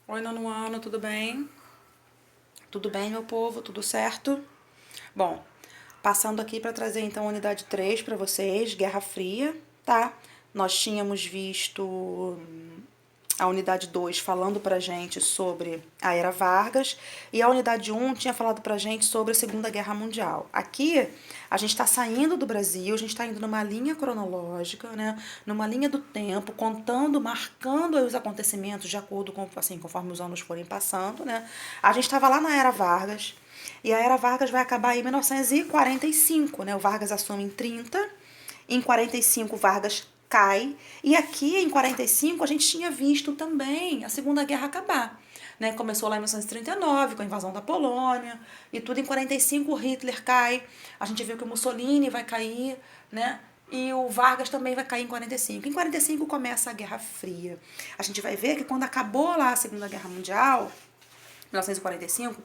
Oi, nono ano, tudo bem? Tudo bem, meu povo? Tudo certo? Bom, passando aqui para trazer então a unidade 3 para vocês, Guerra Fria, tá? Nós tínhamos visto a unidade 2 falando pra gente sobre a Era Vargas e a unidade um tinha falado pra gente sobre a Segunda Guerra Mundial. Aqui a gente está saindo do Brasil, a gente está indo numa linha cronológica, né, numa linha do tempo, contando, marcando os acontecimentos de acordo com, assim, conforme os anos forem passando, né. A gente estava lá na Era Vargas e a Era Vargas vai acabar em 1945, né, o Vargas assume em 30, em 45 Vargas cai, e aqui em 45 a gente tinha visto também a Segunda Guerra acabar. Né? Começou lá em 1939 com a invasão da Polônia e tudo. Em 45 Hitler cai, a gente viu que o Mussolini vai cair, né? E o Vargas também vai cair em 45. Em 45 começa a Guerra Fria. A gente vai ver que quando acabou lá a Segunda Guerra Mundial, 1945,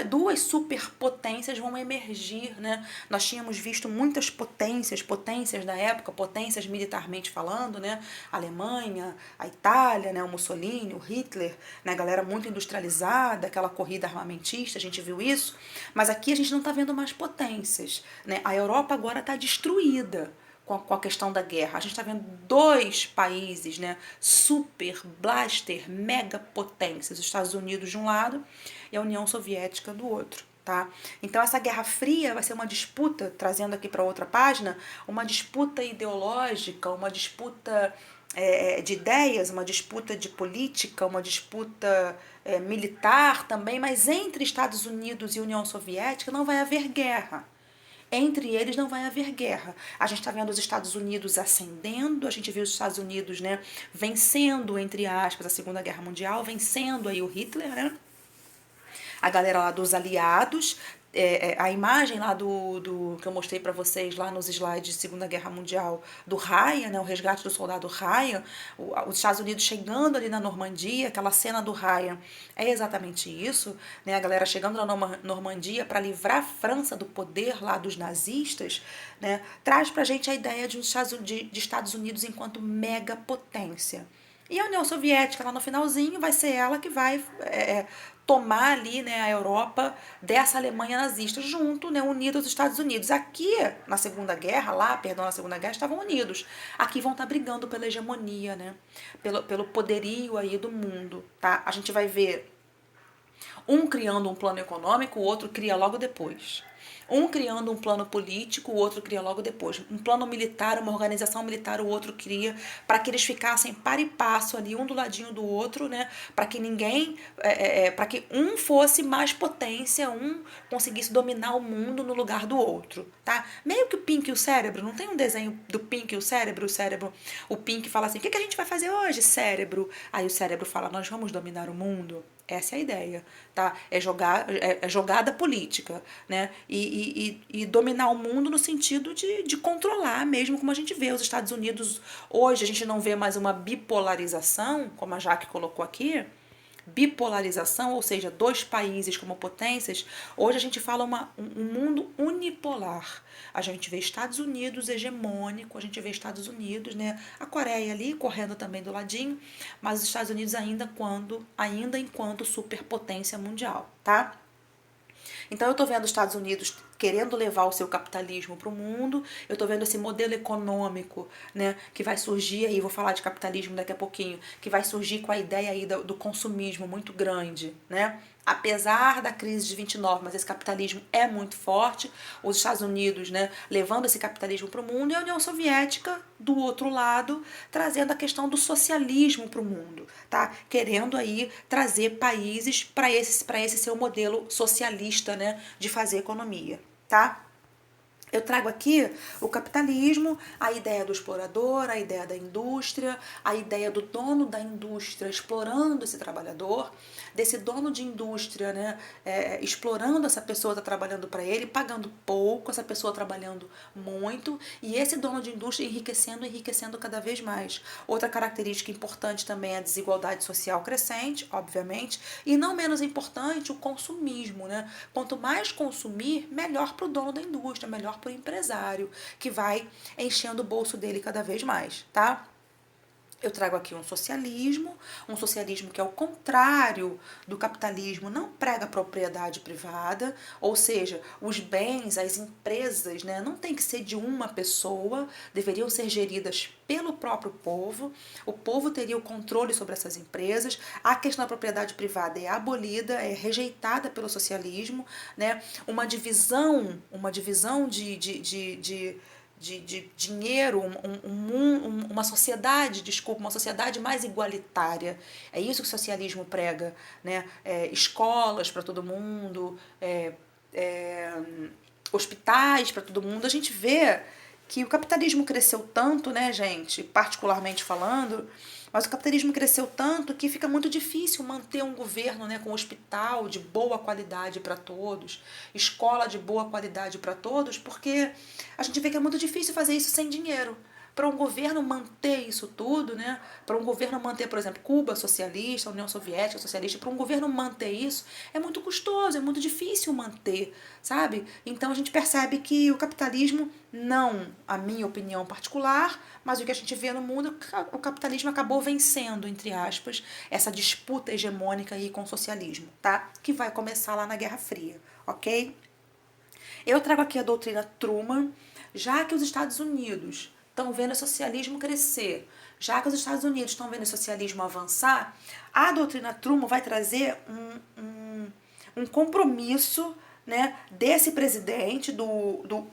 duas superpotências vão emergir, né? Nós tínhamos visto muitas potências da época, potências militarmente falando, né? A Alemanha, a Itália, né? O Mussolini, o Hitler, né? A galera muito industrializada, aquela corrida armamentista, a gente viu isso. Mas aqui a gente não está vendo mais potências, né? A Europa agora está destruída com a questão da guerra. A gente está vendo dois países, né, super, blaster, mega potências, os Estados Unidos de um lado e a União Soviética do outro. Tá? Então essa Guerra Fria vai ser uma disputa, trazendo aqui para outra página, uma disputa ideológica, uma disputa de ideias, uma disputa de política, uma disputa militar também, mas entre Estados Unidos e União Soviética não vai haver guerra. Entre eles não vai haver guerra. A gente está vendo os Estados Unidos ascendendo, a gente viu os Estados Unidos, né, vencendo, entre aspas, a Segunda Guerra Mundial, vencendo aí o Hitler, né? A galera lá dos aliados, a imagem lá do que eu mostrei para vocês lá nos slides de Segunda Guerra Mundial do Ryan, né, o resgate do soldado Ryan, os Estados Unidos chegando ali na Normandia, aquela cena do Ryan é exatamente isso, né, a galera chegando na Normandia para livrar a França do poder lá dos nazistas, né, traz pra gente a ideia de Estados Unidos enquanto megapotência. E a União Soviética, lá no finalzinho, vai ser ela que vai tomar ali, né, a Europa dessa Alemanha nazista, junto, né, unido aos Estados Unidos. Aqui, na Segunda Guerra, lá, perdão, na Segunda Guerra, estavam unidos. Aqui vão estar brigando pela hegemonia, né, pelo poderio aí do mundo, tá? A gente vai ver um criando um plano econômico, o outro cria logo depois. Um criando um plano político, o outro cria logo depois. Um plano militar, uma organização militar, o outro cria, para que eles ficassem par e passo ali, um do ladinho do outro, né? Para que ninguém, para que um fosse mais potência, um conseguisse dominar o mundo no lugar do outro, tá? Meio que o Pink e o cérebro, não tem um desenho do Pink e o cérebro, o Pink fala assim: o que a gente vai fazer hoje, cérebro? Aí o cérebro fala: nós vamos dominar o mundo. Essa é a ideia, tá? É jogada política, né? E dominar o mundo no sentido de controlar, mesmo como a gente vê os Estados Unidos hoje. A gente não vê mais uma bipolarização, como a Jaque colocou aqui, bipolarização, ou seja, dois países como potências. Hoje a gente fala um mundo unipolar. A gente vê Estados Unidos hegemônico, a gente vê Estados Unidos, né, a Coreia ali correndo também do ladinho, mas os Estados Unidos ainda enquanto superpotência mundial, tá? Então eu estou vendo os Estados Unidos querendo levar o seu capitalismo para o mundo, eu estou vendo esse modelo econômico, né, que vai surgir aí, vou falar de capitalismo daqui a pouquinho, que vai surgir com a ideia aí do consumismo muito grande, né? Apesar da crise de 29, mas esse capitalismo é muito forte, os Estados Unidos, né, levando esse capitalismo para o mundo, e a União Soviética do outro lado, trazendo a questão do socialismo para o mundo, tá? Querendo aí trazer países para esse seu modelo socialista, né, de fazer economia, tá? Eu trago aqui o capitalismo, a ideia do explorador, a ideia da indústria, a ideia do dono da indústria explorando esse trabalhador, desse dono de indústria, né, explorando essa pessoa que está trabalhando para ele, pagando pouco, essa pessoa trabalhando muito, e esse dono de indústria enriquecendo cada vez mais. Outra característica importante também é a desigualdade social crescente, obviamente, e não menos importante o consumismo, né? Quanto mais consumir, melhor para o dono da indústria, melhor para o empresário, que vai enchendo o bolso dele cada vez mais, tá? Eu trago aqui um socialismo que é o contrário do capitalismo, não prega propriedade privada, ou seja, os bens, as empresas, né, não tem que ser de uma pessoa, deveriam ser geridas pelo próprio povo, o povo teria o controle sobre essas empresas, a questão da propriedade privada é abolida, é rejeitada pelo socialismo, né, uma divisão de dinheiro, uma sociedade, desculpa, uma sociedade mais igualitária. É isso que o socialismo prega, né? Escolas para todo mundo, hospitais para todo mundo. A gente vê que o capitalismo cresceu tanto, né, gente, particularmente falando, mas o capitalismo cresceu tanto que fica muito difícil manter um governo, né, com hospital de boa qualidade para todos, escola de boa qualidade para todos, porque a gente vê que é muito difícil fazer isso sem dinheiro. Para um governo manter isso tudo, né? Para um governo manter, por exemplo, Cuba socialista, União Soviética socialista, para um governo manter isso é muito custoso, é muito difícil manter, sabe? Então a gente percebe que o capitalismo, não a minha opinião particular, mas o que a gente vê no mundo, o capitalismo acabou vencendo, entre aspas, essa disputa hegemônica aí com o socialismo, tá? Que vai começar lá na Guerra Fria, ok? Eu trago aqui a doutrina Truman, já que os Estados Unidos estão vendo o socialismo crescer, já que os Estados Unidos estão vendo o socialismo avançar, a doutrina Truman vai trazer um compromisso, né, desse presidente, do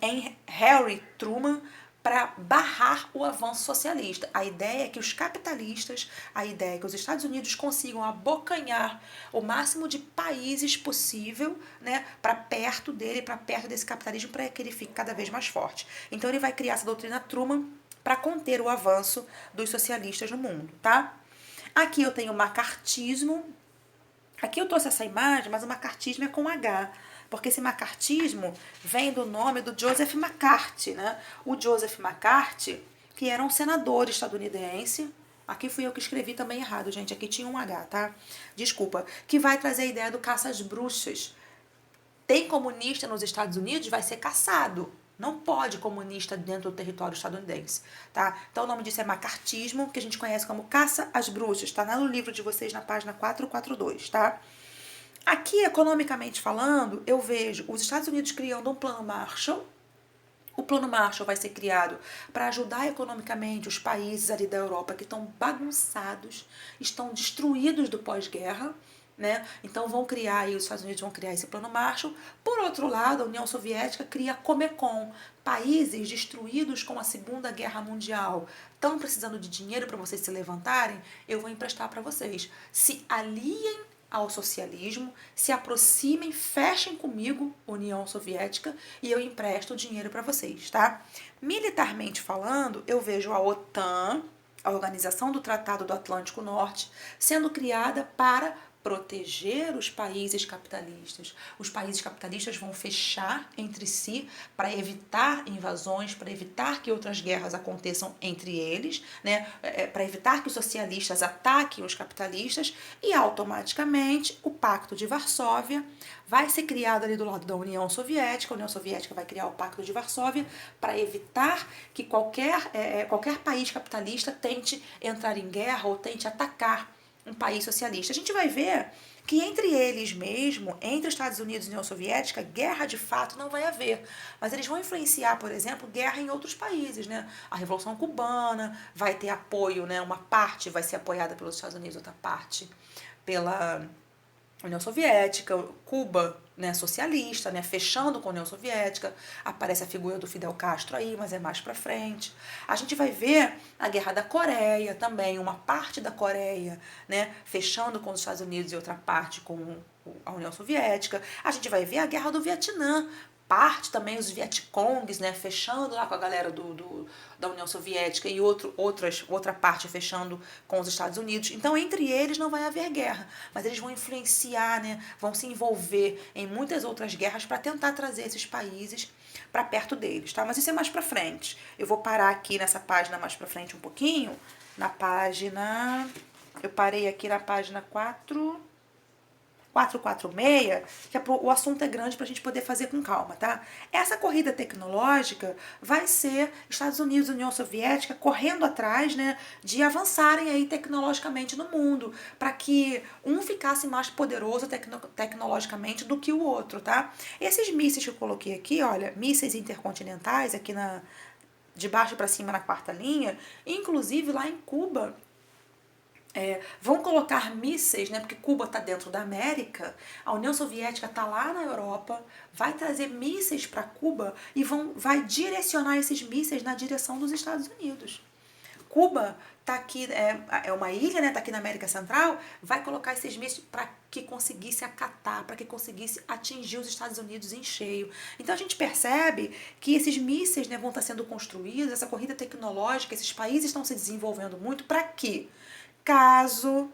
Harry Truman, para barrar o avanço socialista. A ideia é que os capitalistas, a ideia é que os Estados Unidos consigam abocanhar o máximo de países possível, né, para perto dele, para perto desse capitalismo, para que ele fique cada vez mais forte. Então ele vai criar essa doutrina Truman para conter o avanço dos socialistas no mundo, tá? Aqui eu tenho o macartismo. Aqui eu trouxe essa imagem, mas o macartismo é com H, porque esse macartismo vem do nome do Joseph McCarthy, né? O Joseph McCarthy, que era um senador estadunidense, aqui fui eu que escrevi também errado, gente, aqui tinha um H, tá? Desculpa, que vai trazer a ideia do caça às bruxas. Tem comunista nos Estados Unidos, vai ser caçado. Não pode comunista dentro do território estadunidense, tá? Então o nome disso é macartismo, que a gente conhece como caça às bruxas, tá no livro de vocês na página 442, tá? Aqui, economicamente falando, eu vejo os Estados Unidos criando um plano Marshall. O plano Marshall vai ser criado para ajudar economicamente os países ali da Europa que estão bagunçados, estão destruídos do pós-guerra, né? Então vão criar aí, os Estados Unidos vão criar esse plano Marshall. Por outro lado, a União Soviética cria a Comecon. Países destruídos com a Segunda Guerra Mundial estão precisando de dinheiro para vocês se levantarem, eu vou emprestar para vocês. Se aliem ao socialismo, se aproximem, fechem comigo, União Soviética, e eu empresto o dinheiro para vocês, tá? Militarmente falando, eu vejo a OTAN, a Organização do Tratado do Atlântico Norte, sendo criada para proteger os países capitalistas. Os países capitalistas vão fechar entre si para evitar invasões, para evitar que outras guerras aconteçam entre eles, né? Para evitar que os socialistas ataquem os capitalistas, e automaticamente o Pacto de Varsóvia vai ser criado ali do lado da União Soviética. A União Soviética vai criar o Pacto de Varsóvia para evitar que qualquer país capitalista tente entrar em guerra ou tente atacar um país socialista. A gente vai ver que entre eles mesmo, entre Estados Unidos e União Soviética, guerra de fato não vai haver. Mas eles vão influenciar, por exemplo, guerra em outros países, né? A Revolução Cubana vai ter apoio, né? Uma parte vai ser apoiada pelos Estados Unidos, outra parte pela União Soviética, Cuba, né, socialista, né, fechando com a União Soviética, aparece a figura do Fidel Castro aí, mas é mais pra frente. A gente vai ver a Guerra da Coreia também, uma parte da Coreia, né, fechando com os Estados Unidos e outra parte com a União Soviética. A gente vai ver a Guerra do Vietnã, parte também os Vietcongs, né, fechando lá com a galera da União Soviética e outra parte fechando com os Estados Unidos. Então, entre eles não vai haver guerra, mas eles vão influenciar, né, vão se envolver em muitas outras guerras para tentar trazer esses países para perto deles, tá? Mas isso é mais para frente. Eu vou parar aqui nessa página mais para frente um pouquinho, na página... Eu parei aqui na página 4... 446, que o assunto é grande para a gente poder fazer com calma, tá? Essa corrida tecnológica vai ser Estados Unidos e União Soviética correndo atrás, né, de avançarem aí tecnologicamente no mundo, para que um ficasse mais poderoso tecnologicamente do que o outro, tá? Esses mísseis que eu coloquei aqui, olha, mísseis intercontinentais aqui de baixo para cima na quarta linha, inclusive lá em Cuba, vão colocar mísseis, né? Porque Cuba está dentro da América, a União Soviética está lá na Europa, vai trazer mísseis para Cuba e vai direcionar esses mísseis na direção dos Estados Unidos. Cuba está aqui, é uma ilha, né? Está aqui na América Central, vai colocar esses mísseis para que conseguisse acatar, para que conseguisse atingir os Estados Unidos em cheio. Então a gente percebe que esses mísseis, né, vão estar sendo construídos, essa corrida tecnológica, esses países estão se desenvolvendo muito para quê? Caso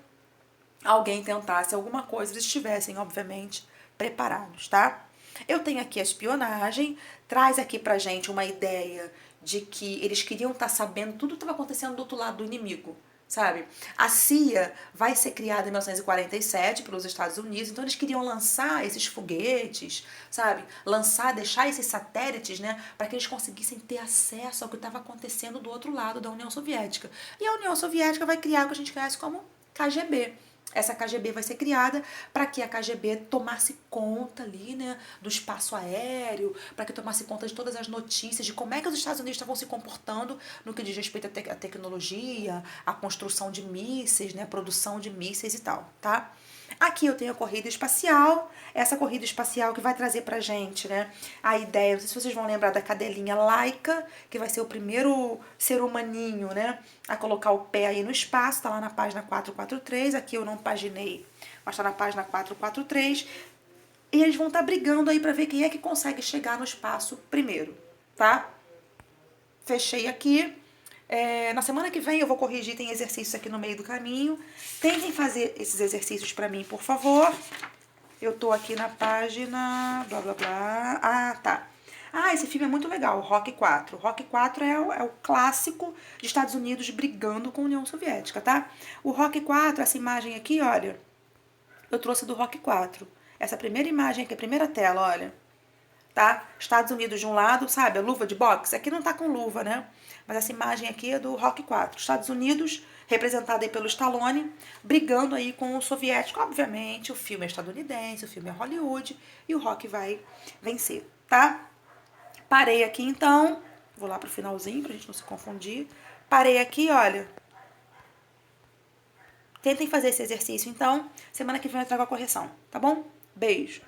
alguém tentasse alguma coisa, eles estivessem, obviamente, preparados, tá? Eu tenho aqui a espionagem, traz aqui pra gente uma ideia de que eles queriam estar sabendo tudo que estava acontecendo do outro lado do inimigo, sabe? A CIA vai ser criada em 1947 pelos Estados Unidos, então eles queriam lançar esses foguetes, sabe? Deixar esses satélites, né, para que eles conseguissem ter acesso ao que estava acontecendo do outro lado da União Soviética. E a União Soviética vai criar o que a gente conhece como KGB. Essa KGB vai ser criada para que a KGB tomasse conta ali, né, do espaço aéreo, para que tomasse conta de todas as notícias, de como é que os Estados Unidos estavam se comportando no que diz respeito à tecnologia, à construção de mísseis, né, produção de mísseis e tal, tá? Aqui eu tenho a corrida espacial, essa corrida espacial que vai trazer pra gente, né, a ideia, não sei se vocês vão lembrar da cadelinha Laika, que vai ser o primeiro ser humaninho, né, a colocar o pé aí no espaço, tá lá na página 443, aqui eu não paginei, mas tá na página 443, e eles vão estar brigando aí pra ver quem é que consegue chegar no espaço primeiro, tá? Fechei aqui. Na semana que vem eu vou corrigir, tem exercícios aqui no meio do caminho. Tentem fazer esses exercícios pra mim, por favor. Eu tô aqui na página... blá, blá, blá. Ah, tá. Ah, esse filme é muito legal, o Rock 4. O Rock 4 é o clássico de Estados Unidos brigando com a União Soviética, tá? O Rock 4, essa imagem aqui, olha, eu trouxe do Rock 4. Essa primeira imagem aqui, a primeira tela, olha, tá? Estados Unidos de um lado, sabe, a luva de boxe. Aqui não tá com luva, né? Mas essa imagem aqui é do Rock 4. Estados Unidos, representado aí pelo Stallone, brigando aí com o soviético. Obviamente, o filme é estadunidense, o filme é Hollywood e o Rock vai vencer, tá? Parei aqui então, vou lá pro finalzinho pra gente não se confundir. Parei aqui, olha. Tentem fazer esse exercício então. Semana que vem eu trago a correção, tá bom? Beijo!